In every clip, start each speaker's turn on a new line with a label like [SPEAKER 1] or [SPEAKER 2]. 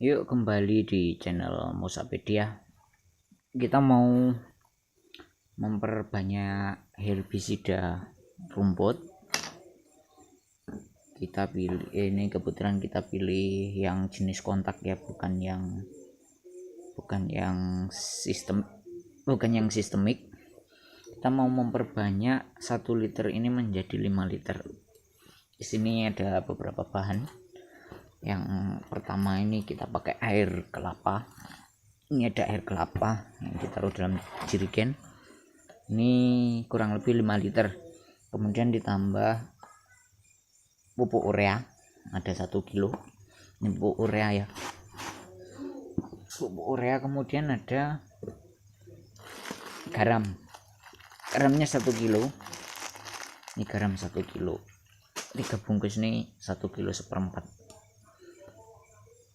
[SPEAKER 1] Yuk kembali di channel Musapedia. Kita mau memperbanyak herbisida rumput. Kita pilih ini, kebetulan kita pilih yang jenis kontak ya, bukan yang sistemik. Kita mau memperbanyak 1 liter ini menjadi 5 liter. Di sini ada beberapa bahan. Yang pertama ini kita pakai air kelapa. Ini ada air kelapa yang ditaruh dalam jerigen. Ini kurang lebih 5 liter. Kemudian ditambah pupuk urea, ada 1 kilo. Ini pupuk urea ya. Pupuk urea, kemudian ada garam. Garamnya 1 kilo. Ini garam 1 kilo. 3 bungkus ini 1 kilo seperempat.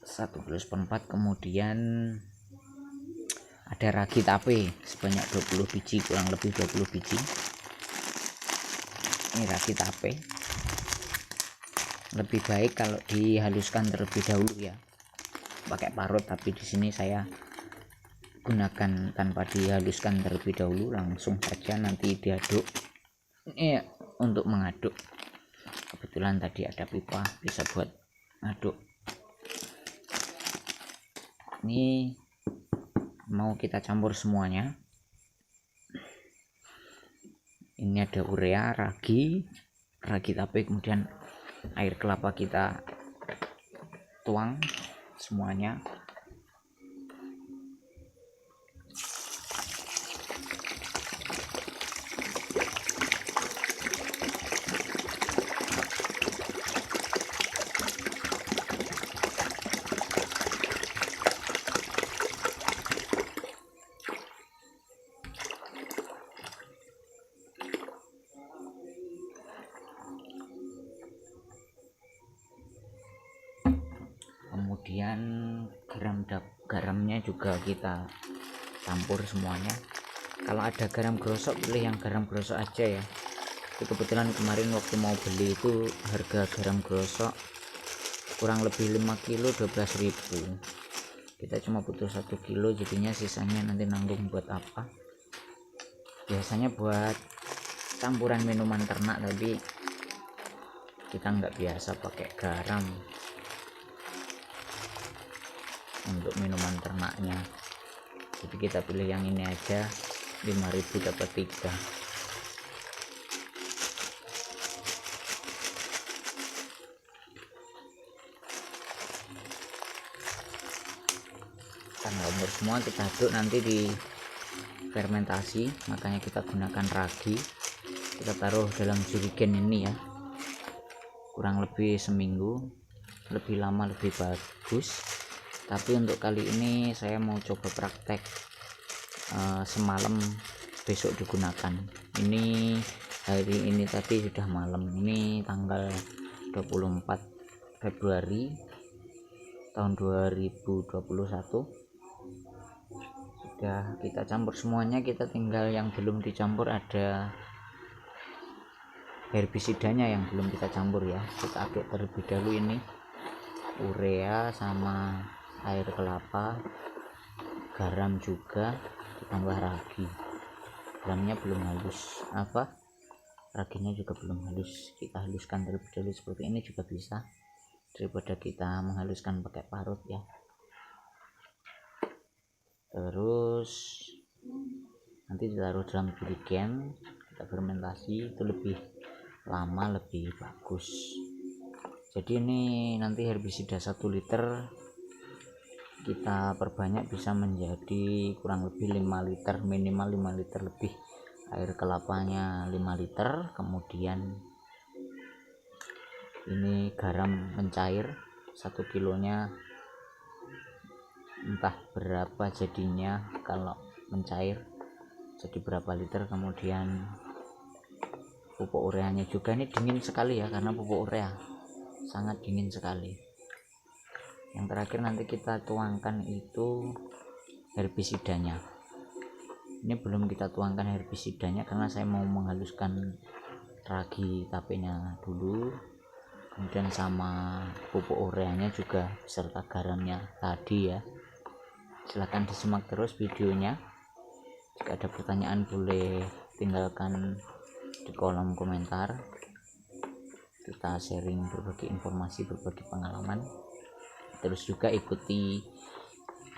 [SPEAKER 1] 1 kilo seperempat. Kemudian ada ragi tape sebanyak 20 biji, kurang lebih 20 biji. Ini ragi tape. Lebih baik kalau dihaluskan terlebih dahulu ya, pakai parut, tapi di sini saya gunakan tanpa dihaluskan terlebih dahulu, langsung saja nanti diaduk. Ini untuk mengaduk, kebetulan tadi ada pipa bisa buat aduk. Ini mau kita campur semuanya. Ini ada urea, ragi tape, kemudian air kelapa kita tuang semuanya. Kemudian garamnya juga kita campur semuanya. Kalau ada garam grosok, pilih yang garam grosok aja ya. Itu kebetulan kemarin waktu mau beli itu harga garam grosok kurang lebih 5 kilo 12.000. Kita cuma butuh 1 kilo, jadinya sisanya nanti nanggung buat apa, biasanya buat campuran minuman ternak, tapi kita nggak biasa pakai garam untuk minuman ternaknya, jadi kita pilih yang ini aja. 5.000 dapat 3. Karena umur semua kita aduk nanti di fermentasi, makanya kita gunakan ragi. Kita taruh dalam jerigen ini ya, kurang lebih seminggu, lebih lama lebih bagus. Tapi untuk kali ini saya mau coba praktek semalam besok digunakan. Ini hari ini tadi sudah malam, ini tanggal 24 Februari tahun 2021. Sudah kita campur semuanya, kita tinggal yang belum dicampur ada herbisidanya yang belum kita campur ya. Kita aduk terlebih dahulu, ini urea sama air kelapa, garam juga ditambah ragi. Garamnya belum halus, raginya juga belum halus. Kita haluskan terlebih dahulu seperti ini juga bisa, daripada kita menghaluskan pakai parut ya. Terus nanti ditaruh dalam jerigen, kita fermentasi, itu lebih lama lebih bagus. Jadi ini nanti herbisida 1 liter kita perbanyak bisa menjadi kurang lebih 5 liter, minimal 5 liter lebih. Air kelapanya 5 liter, kemudian ini garam mencair 1 kilonya entah berapa jadinya kalau mencair, jadi berapa liter. Kemudian pupuk ureanya juga, ini dingin sekali ya, karena pupuk urea sangat dingin sekali. Yang terakhir nanti kita tuangkan itu herbisidanya. Ini belum kita tuangkan herbisidanya karena saya mau menghaluskan ragi tapenya dulu. kemudian sama pupuk ureanya juga beserta garamnya tadi ya. Silahkan disimak terus videonya. Jika ada pertanyaan boleh tinggalkan di kolom komentar. Kita sharing berbagi informasi, berbagi pengalaman. Terus juga ikuti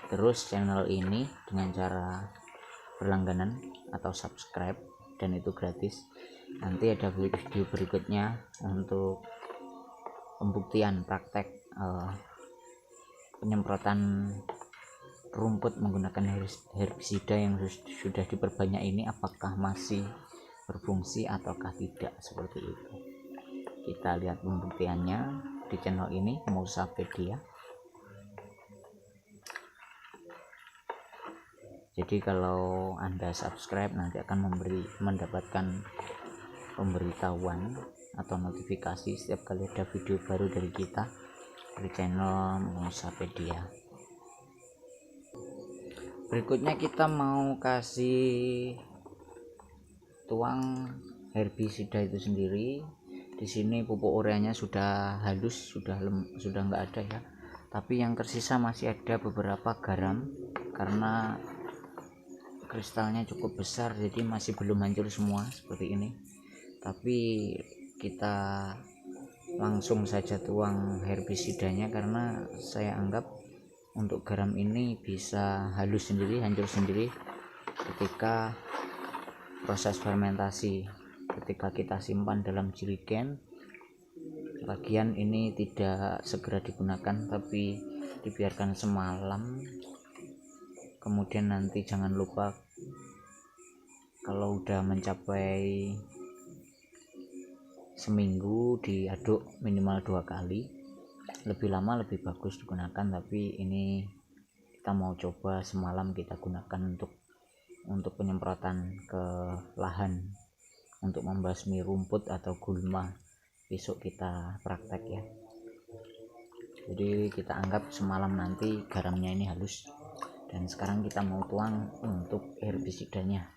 [SPEAKER 1] terus channel ini dengan cara berlangganan atau subscribe, dan itu gratis. Nanti ada video berikutnya untuk pembuktian praktek penyemprotan rumput menggunakan herbisida yang sudah diperbanyak ini, apakah masih berfungsi ataukah tidak, seperti itu. Kita lihat pembuktiannya di channel ini, Mousapedia. Jadi kalau Anda subscribe nanti akan mendapatkan pemberitahuan atau notifikasi setiap kali ada video baru dari kita di channel Mousapedia. Berikutnya kita mau kasih tuang herbisida itu sendiri. Di sini pupuk ureanya sudah halus, sudah nggak ada ya. Tapi yang tersisa masih ada beberapa garam karena kristalnya cukup besar, jadi masih belum hancur semua seperti ini. Tapi kita langsung saja tuang herbisidanya karena saya anggap untuk garam ini bisa halus sendiri, hancur sendiri ketika proses fermentasi, ketika kita simpan dalam jerigen. Lagian ini tidak segera digunakan tapi dibiarkan semalam, kemudian nanti jangan lupa kalau udah mencapai seminggu diaduk minimal 2 kali. Lebih lama lebih bagus digunakan, tapi ini kita mau coba semalam kita gunakan untuk penyemprotan ke lahan untuk membasmi rumput atau gulma. Besok kita praktek ya. Jadi kita anggap semalam nanti garamnya ini halus. Dan sekarang kita mau tuang untuk herbisidanya.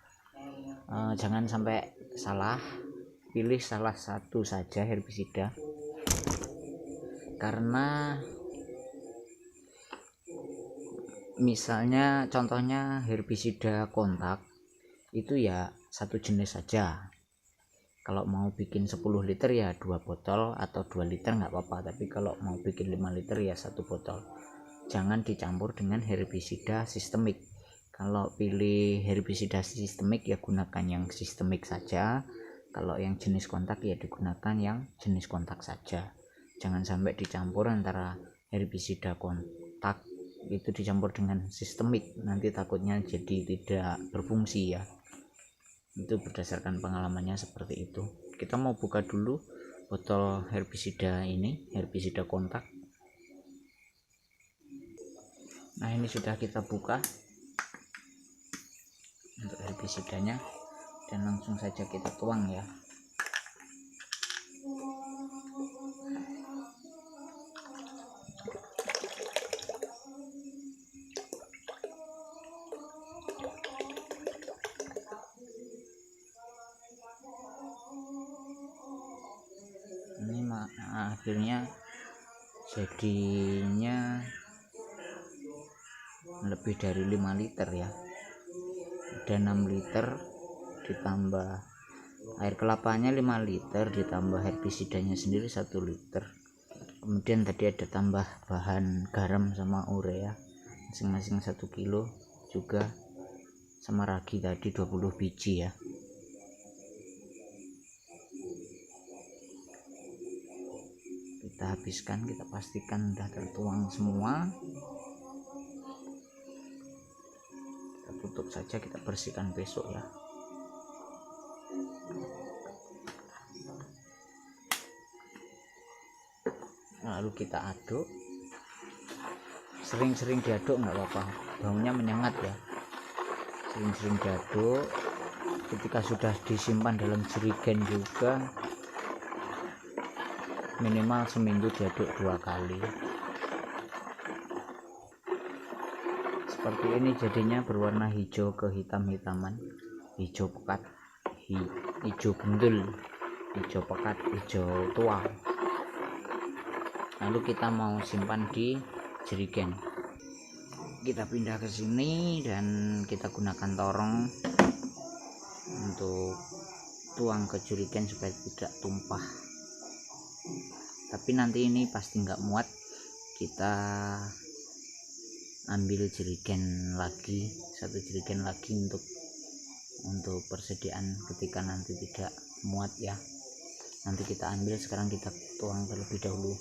[SPEAKER 1] Jangan sampai salah, pilih salah satu saja herbisida, karena misalnya contohnya herbisida kontak itu ya satu jenis saja. Kalau mau bikin 10 liter ya 2 botol atau 2 liter nggak apa-apa, tapi kalau mau bikin 5 liter ya 1 botol. Jangan dicampur dengan herbisida sistemik. Kalau pilih herbisida sistemik ya gunakan yang sistemik saja. Kalau yang jenis kontak ya digunakan yang jenis kontak saja. Jangan sampai dicampur antara herbisida kontak itu dicampur dengan sistemik, nanti takutnya jadi tidak berfungsi ya. Itu berdasarkan pengalamannya seperti itu. Kita mau buka dulu botol herbisida ini, herbisida kontak. Nah, ini sudah kita buka untuk herbisidanya, dan langsung saja kita tuang ya. Ini akhirnya jadinya lebih dari 5 liter ya. Ada 6 liter ditambah air kelapanya 5 liter ditambah herbisidanya sendiri 1 liter. Kemudian tadi ada tambah bahan garam sama urea masing-masing 1 kilo juga, sama ragi tadi 20 biji ya. Kita habiskan, kita pastikan udah tertuang semua. Kita tutup saja, kita bersihkan besok ya. Lalu kita aduk, sering-sering diaduk nggak apa-apa, baunya menyengat ya. Sering-sering diaduk. Ketika sudah disimpan dalam jerigen juga minimal seminggu diaduk 2 kali. Seperti ini jadinya, berwarna hijau kehitam-hitaman, hijau pekat, hijau gundul, hijau pekat, hijau tua. lalu kita mau simpan di jerigen. Kita pindah ke sini dan kita gunakan torong untuk tuang ke jerigen supaya tidak tumpah. Tapi nanti ini pasti nggak muat, kita ambil jerigen lagi, satu jerigen lagi untuk persediaan ketika nanti tidak muat ya. Nanti kita ambil, sekarang kita tuang terlebih dahulu.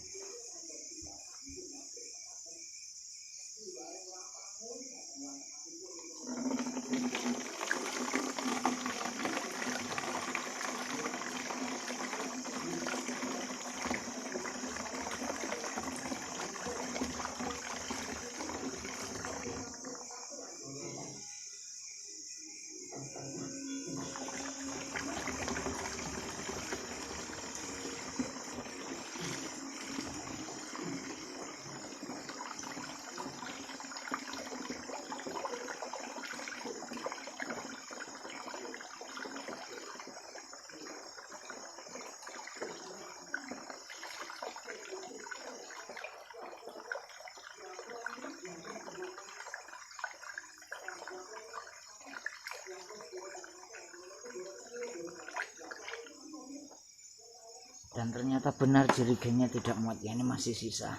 [SPEAKER 1] Dan ternyata benar jerigennya tidak muat ya, ini masih sisa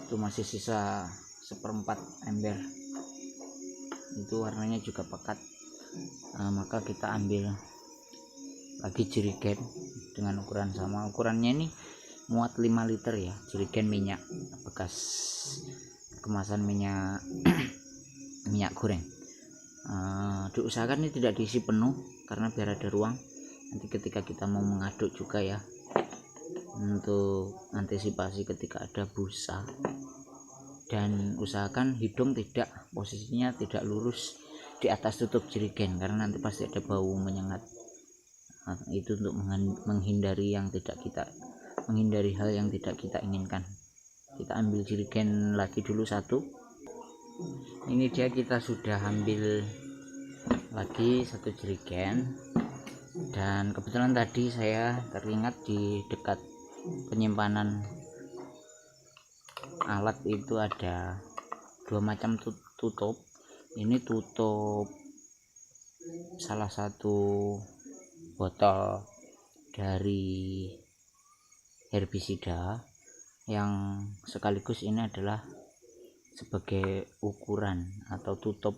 [SPEAKER 1] itu masih sisa 1/4 ember, itu warnanya juga pekat. Maka kita ambil lagi jerigen dengan ukuran sama, ukurannya ini muat 5 liter ya, jerigen minyak bekas kemasan minyak minyak goreng. Diusahakan ini tidak diisi penuh karena biar ada ruang nanti ketika kita mau mengaduk juga ya, untuk antisipasi ketika ada busa. Dan usahakan hidung posisinya tidak lurus di atas tutup jerigen karena nanti pasti ada bau menyengat. Itu untuk menghindari hal yang tidak kita inginkan. Kita ambil jerigen lagi dulu satu. Ini dia, kita sudah ambil lagi satu jerigen, dan kebetulan tadi saya teringat di dekat penyimpanan alat itu ada 2 macam tutup. Ini tutup salah satu botol dari herbisida yang sekaligus ini adalah sebagai ukuran atau tutup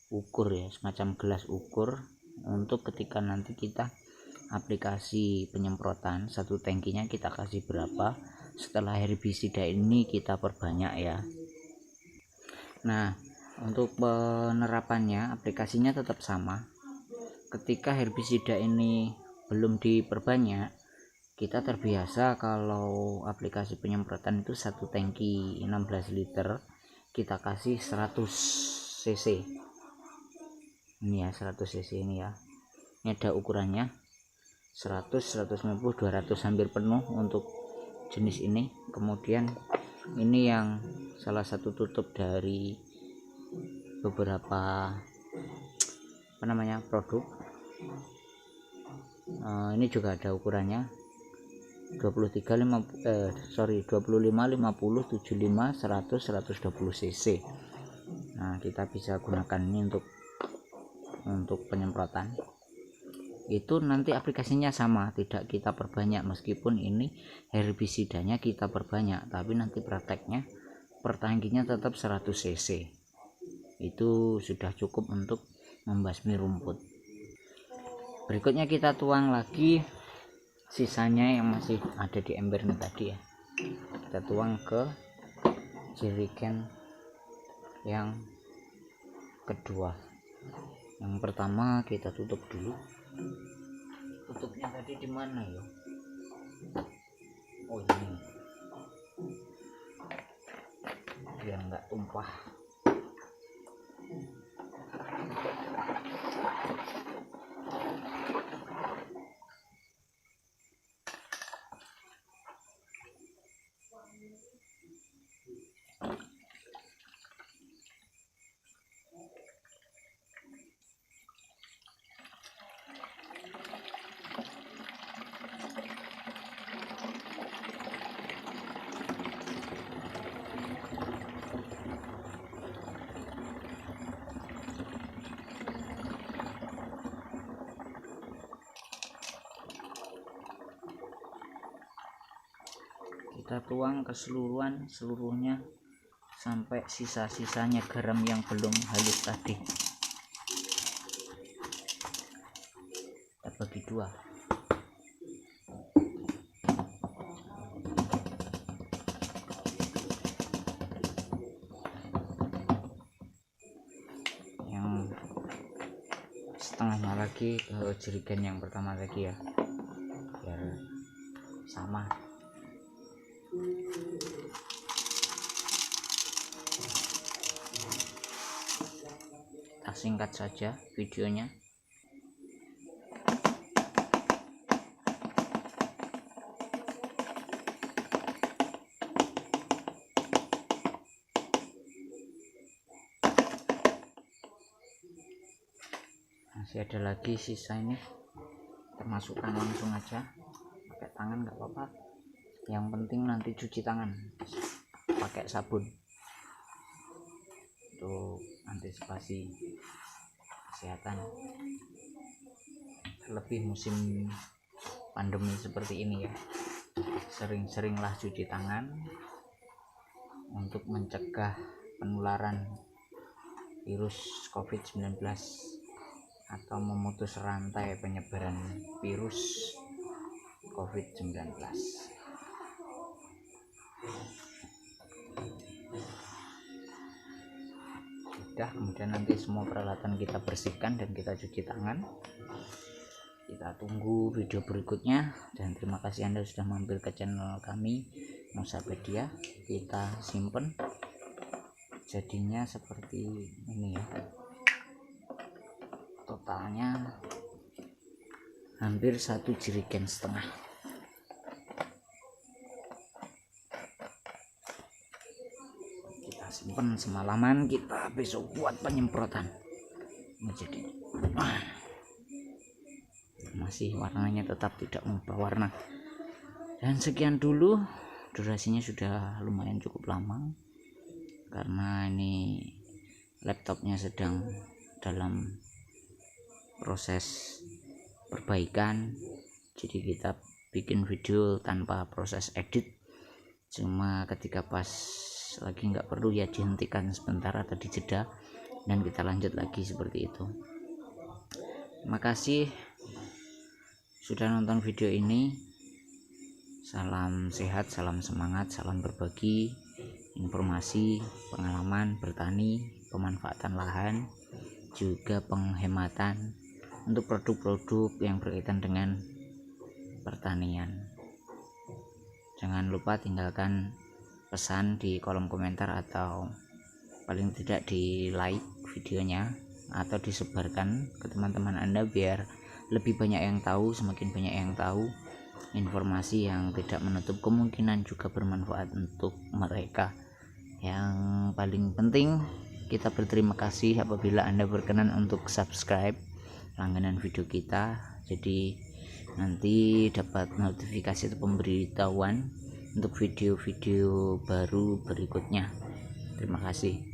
[SPEAKER 1] ukur ya, semacam gelas ukur untuk ketika nanti kita aplikasi penyemprotan, satu tangkinya kita kasih berapa. Setelah herbisida ini kita perbanyak ya. Nah, untuk penerapannya aplikasinya tetap sama. Ketika herbisida ini belum diperbanyak, kita terbiasa kalau aplikasi penyemprotan itu satu tangki 16 liter kita kasih 100 cc. Ini ya 100 cc ini ya. Ini ada ukurannya 100, 150, 200 hampir penuh untuk jenis ini. Kemudian ini yang salah satu tutup dari beberapa produk. Ini juga ada ukurannya 25, 50, 75, 75, 100, 120 cc. Nah, kita bisa gunakan ini untuk penyemprotan. Itu nanti aplikasinya sama, tidak kita perbanyak, meskipun ini herbisidanya kita perbanyak, tapi nanti prakteknya per tangkinya tetap 100 cc. Itu sudah cukup untuk membasmi rumput. Berikutnya kita tuang lagi sisanya yang masih ada di ember ini tadi ya, kita tuang ke jerigen yang kedua. Yang pertama kita tutup dulu. Tutupnya tadi di mana ya? Oh, ini biar nggak tumpah. kita tuang seluruhnya sampai sisa-sisanya garam yang belum halus tadi. Kita bagi dua. Yang setengahnya lagi ke jerigen yang pertama tadi ya, biar sama. Kita singkat saja videonya. Masih ada lagi sisa ini, termasukkan langsung aja pakai tangan, nggak apa-apa, yang penting nanti cuci tangan pakai sabun untuk antisipasi kesehatan, terlebih musim pandemi seperti ini ya. Sering-seringlah cuci tangan untuk mencegah penularan virus COVID-19 atau memutus rantai penyebaran virus COVID-19. Sudah, kemudian nanti semua peralatan kita bersihkan dan kita cuci tangan. Kita tunggu video berikutnya, dan terima kasih Anda sudah mampir ke channel kami Nusapedia. Kita simpen jadinya seperti ini ya. Totalnya hampir 1,5 jerigen. Kita simpan semalaman, kita besok buat penyemprotan. Ini jadi masih warnanya tetap tidak mengubah warna. Dan sekian dulu, durasinya sudah lumayan cukup lama karena ini laptopnya sedang dalam proses perbaikan, jadi kita bikin video tanpa proses edit, cuma ketika pas lagi nggak perlu ya dihentikan sebentar atau dijeda dan kita lanjut lagi seperti itu. Terima kasih sudah nonton video ini. Salam sehat, salam semangat, salam berbagi informasi, pengalaman bertani, pemanfaatan lahan, juga penghematan untuk produk-produk yang berkaitan dengan pertanian. Jangan lupa tinggalkan pesan di kolom komentar atau paling tidak di like videonya atau disebarkan ke teman-teman Anda biar lebih banyak yang tahu. Semakin banyak yang tahu, informasi yang tidak menutup kemungkinan juga bermanfaat untuk mereka. Yang paling penting, kita berterima kasih apabila Anda berkenan untuk subscribe langganan video kita, jadi nanti dapat notifikasi atau pemberitahuan untuk video-video baru berikutnya. Terima kasih.